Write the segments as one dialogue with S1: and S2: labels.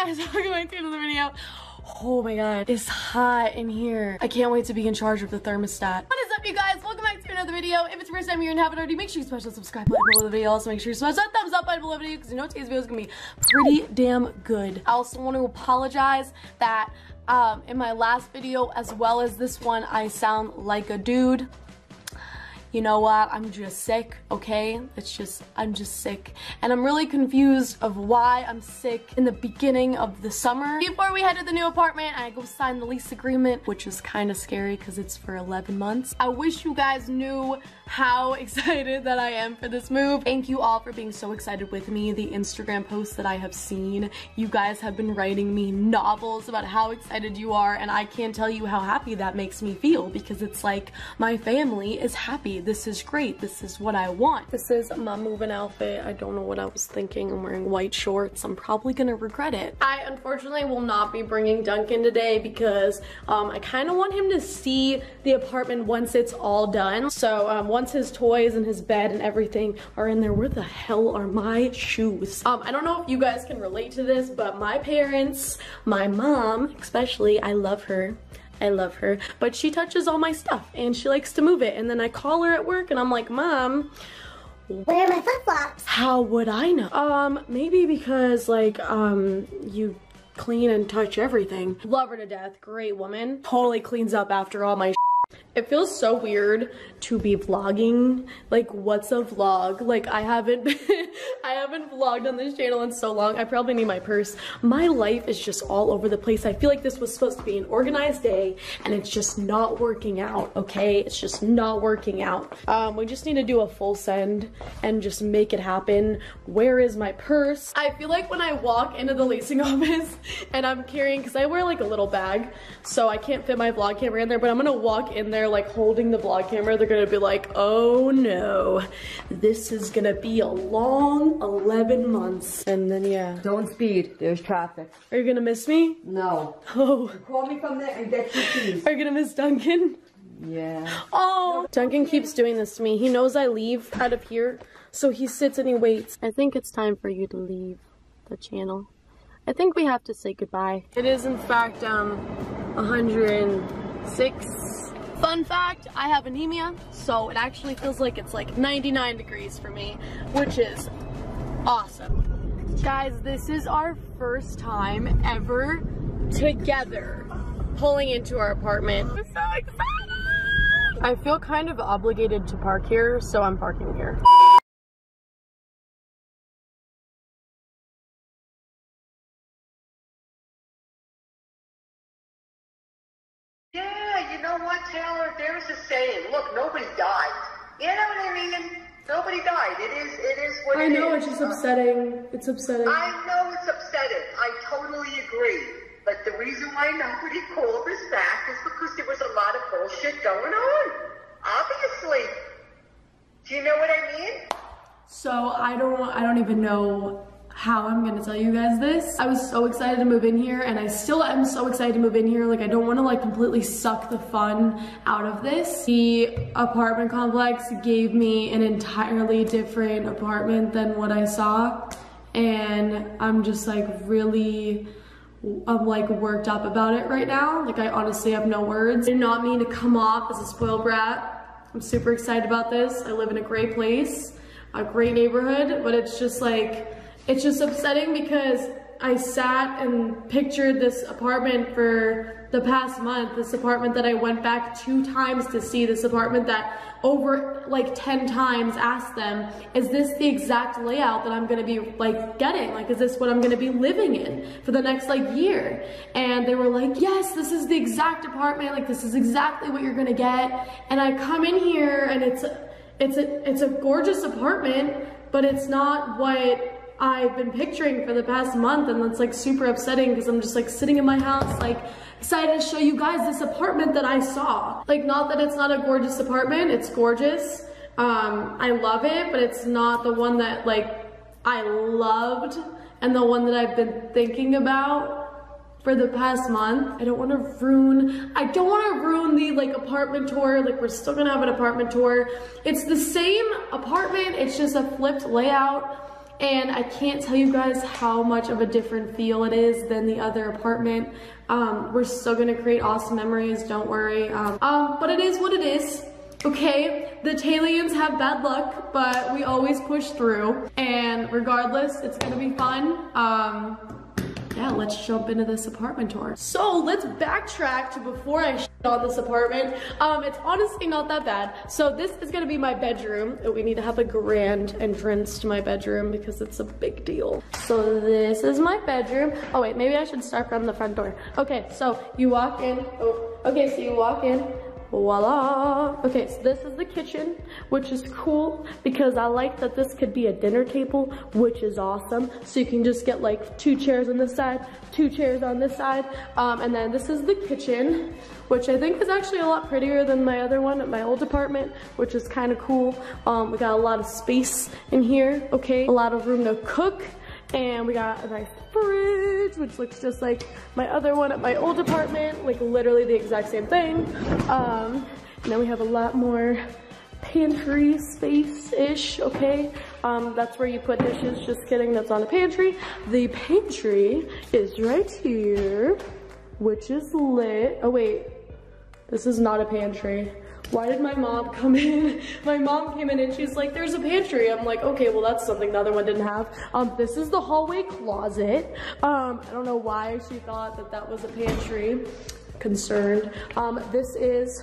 S1: guys, welcome back to another video. Oh my god, it's hot in here. I can't wait to be in charge of the thermostat. What is up, you guys? Welcome back to another video. If it's your first time here and haven't already, make sure you smash that subscribe button below the video. Also, make sure you smash that thumbs up button below the video because you know today's video is gonna be pretty damn good. I also want to apologize that in my last video as well as this one, I sound like a dude. You know what? I'm just sick, okay? I'm just sick. And I'm really confused of why I'm sick in the beginning of the summer. Before we head to the new apartment, I go sign the lease agreement, which is kind of scary because it's for 11 months. I wish you guys knew how excited that I am for this move. Thank you all for being so excited with me. The Instagram posts that I have seen, you guys have been writing me novels about how excited you are, and I can't tell you how happy that makes me feel because it's like my family is happy. This is great. This is what I want. This is my moving outfit. I don't know what I was thinking. I'm wearing white shorts. I'm probably gonna regret it. I unfortunately will not be bringing Duncan today because I kind of want him to see the apartment once it's all done. So once his toys and his bed and everything are in there, where the hell are my shoes? I don't know if you guys can relate to this, but my parents, my mom especially, I love her, but she touches all my stuff and she likes to move it, and then I call her at work and I'm like, Mom,
S2: where are my flip-flops?
S1: How would I know? Maybe because like you clean and touch everything. Love her to death, great woman. Totally cleans up after all my It feels so weird to be vlogging. Like, what's a vlog? Like, I haven't vlogged on this channel in so long. I probably need my purse. My life is just all over the place. I feel like this was supposed to be an organized day and it's just not working out, okay? It's just not working out. We just need to do a full send and just make it happen. Where is my purse? I feel like when I walk into the leasing office and I'm carrying, because I wear like a little bag, so I can't fit my vlog camera in there, but I'm gonna walk in there like holding the vlog camera. They're gonna be like, oh no, this is gonna be a long 11 months. And then yeah.
S3: Don't speed, there's traffic.
S1: Are you gonna miss me?
S3: No.
S1: Oh.
S3: Call me from there and get your keys.
S1: Are you gonna miss Duncan?
S3: Yeah.
S1: Oh, Duncan keeps doing this to me. He knows I leave out of here, so he sits and he waits. I think it's time for you to leave the channel. I think we have to say goodbye. It is in fact 106. Fun fact, I have anemia, so it actually feels like it's like 99 degrees for me, which is awesome. Guys, this is our first time ever together pulling into our apartment. I'm so excited! I feel kind of obligated to park here, so I'm parking here.
S4: Yeah, you know what, Taylor? There's a saying. Look, nobody died. You know what I mean? Nobody died. It is what it is.
S1: I know, it's just upsetting. It's upsetting.
S4: I know it's upsetting. I totally agree. But the reason why nobody called us back is because there was a lot of bullshit going on. Obviously. Do you know what I mean?
S1: So I don't even know how I'm gonna tell you guys this. I was so excited to move in here, and I still am so excited to move in here. Like, I don't wanna like completely suck the fun out of this. The apartment complex gave me an entirely different apartment than what I saw, and I'm just like really, I'm like worked up about it right now. Like, I honestly have no words. I did not mean to come off as a spoiled brat. I'm super excited about this. I live in a great place, a great neighborhood, but it's just like, it's just upsetting because I sat and pictured this apartment for the past month, this apartment that I went back 2 times to see, this apartment that over like 10 times asked them, is this the exact layout that I'm gonna be like getting? Like, is this what I'm gonna be living in for the next like year? And they were like, yes, this is the exact apartment, like this is exactly what you're gonna get. And I come in here and it's a gorgeous apartment, but it's not what I've been picturing for the past month, and that's like super upsetting because I'm just like sitting in my house like excited to show you guys this apartment that I saw. Like, not that it's not a gorgeous apartment, it's gorgeous. I love it, but it's not the one that like I loved and the one that I've been thinking about for the past month. I don't want to ruin the like apartment tour. Like, we're still gonna have an apartment tour. It's the same apartment, it's just a flipped layout. and I can't tell you guys how much of a different feel it is than the other apartment. We're still gonna create awesome memories, don't worry. But it is what it is. Okay, the Talians have bad luck, but we always push through, and regardless, it's gonna be fun. Yeah, let's jump into this apartment tour. So let's backtrack to before I shit on this apartment. It's honestly not that bad. So this is gonna be my bedroom. We need to have a grand entrance to my bedroom because it's a big deal. So this is my bedroom. Oh wait, maybe I should start from the front door. Okay, so you walk in. Oh, okay, so you walk in. Voila. Okay, so this is the kitchen, which is cool because I like that this could be a dinner table, which is awesome. So you can just get like 2 chairs on this side, 2 chairs on this side. And then this is the kitchen, which I think is actually a lot prettier than my other one at my old apartment, which is kind of cool. We got a lot of space in here, okay? A lot of room to cook. And we got a nice fridge, which looks just like my other one at my old apartment, like literally the exact same thing. And then we have a lot more pantry space-ish, okay? That's where you put dishes, just kidding, that's not a pantry. The pantry is right here, which is lit. Oh wait, this is not a pantry. Why did my mom come in? My mom came in and she's like, there's a pantry. I'm like, okay, well that's something the other one didn't have. This is the hallway closet. I don't know why she thought that that was a pantry. Concerned. This is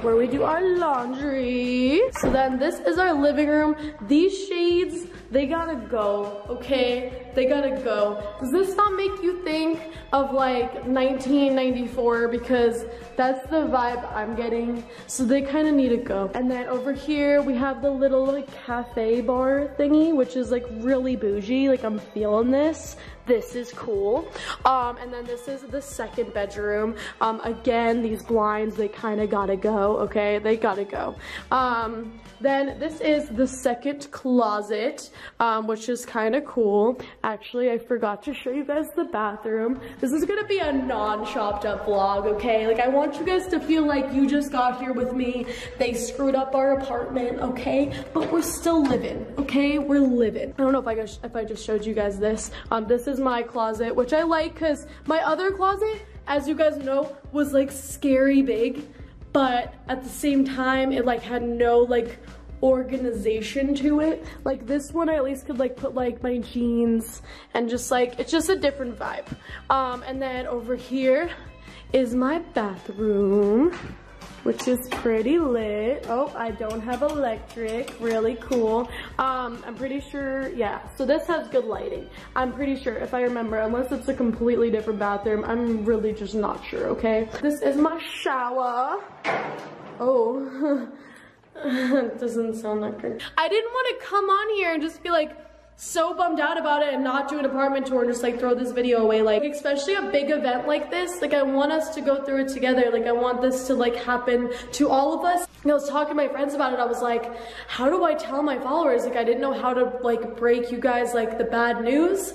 S1: where we do our laundry. So then this is our living room. These shades, they gotta go, okay? They gotta go. Does this not make you think of like 1994? Because that's the vibe I'm getting. So they kind of need to go. And then over here, we have the little like cafe bar thingy, which is like really bougie. Like I'm feeling this. This is cool. And then this is the second bedroom. Again, these blinds, they kind of gotta go, okay? They gotta go. Then this is the second closet, which is kind of cool. Actually, I forgot to show you guys the bathroom. This is gonna be a non-chopped up vlog, okay? Like I want you guys to feel like you just got here with me. They screwed up our apartment, okay? But we're still living, okay? We're living. I don't know if I just showed you guys this. This is my closet, which I like because my other closet, as you guys know, was like scary big. But at the same time, it like had no like organization to it. Like this one, I at least could like put like my jeans and just like, it's just a different vibe. And then over here is my bathroom, which is pretty lit. Oh, I don't have electric, really cool. I'm pretty sure, yeah, so this has good lighting. I'm pretty sure, if I remember, unless it's a completely different bathroom, I'm really just not sure, okay? This is my shower. Oh, it doesn't sound that good. I didn't want to come on here and just be like, so bummed out about it and not do an apartment tour and just like throw this video away. Like especially a big event like this, like I want us to go through it together. Like I want this to like happen to all of us. And I was talking to my friends about it. I was like, how do I tell my followers? Like I didn't know how to like break you guys like the bad news.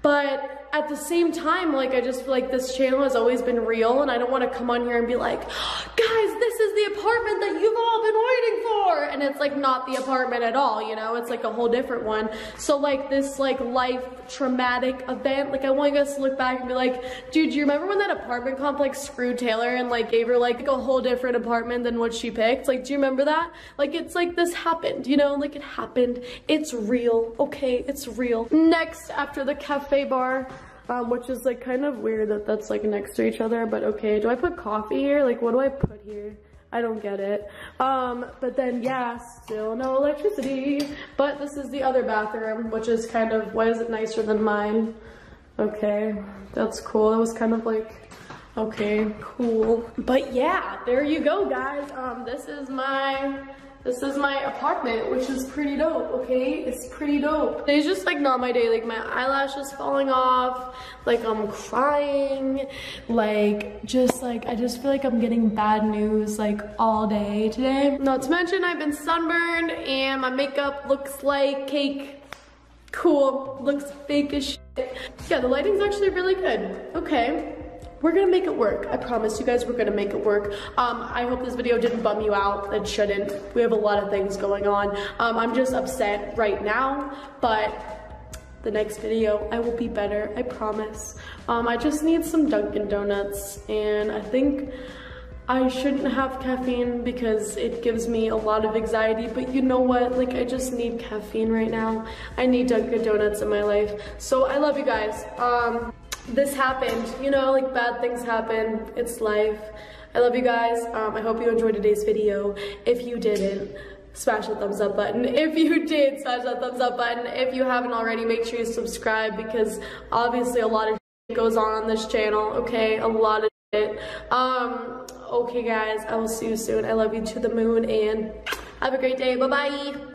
S1: But at the same time, like I just feel like this channel has always been real and I don't want to come on here and be like, guys, this is the apartment that you've all been waiting for. And it's like not the apartment at all, you know, it's like a whole different one. So like this like life traumatic event, like I want you guys to look back and be like, dude, do you remember when that apartment complex screwed Taylor and like gave her like a whole different apartment than what she picked? Like, do you remember that? Like it's like this happened, you know, like it happened. It's real, okay, it's real. Next, after the cafe bar, which is like kind of weird that that's like next to each other, but okay. Do I put coffee here? Like what do I put here? I don't get it. But then yeah, still no electricity. But this is the other bathroom, which is kind of, why is it nicer than mine? Okay, that's cool. It was kind of like, okay, cool. But yeah, there you go guys. This is my apartment, which is pretty dope, okay? It's pretty dope. Today's just like not my day. Like my eyelashes falling off, like I'm crying, like just like, I just feel like I'm getting bad news like all day today. Not to mention I've been sunburned and my makeup looks like cake. Cool, looks fake as shit. Yeah, the lighting's actually really good. Okay. we're gonna make it work. I promise you guys we're gonna make it work. I hope this video didn't bum you out. It shouldn't. We have a lot of things going on. I'm just upset right now, but the next video I will be better, I promise. I just need some Dunkin' Donuts, and I think I shouldn't have caffeine because it gives me a lot of anxiety, but you know what, like I just need caffeine right now. I need Dunkin' Donuts in my life. So I love you guys. This happened, you know, like bad things happen, it's life. I love you guys. I hope you enjoyed today's video. If you didn't, smash that thumbs up button. If you did, smash that thumbs up button. If you haven't already, make sure you subscribe because obviously a lot of shit goes on this channel, okay? A lot of shit. Okay guys, I will see you soon. I love you to the moon and have a great day. Bye-bye.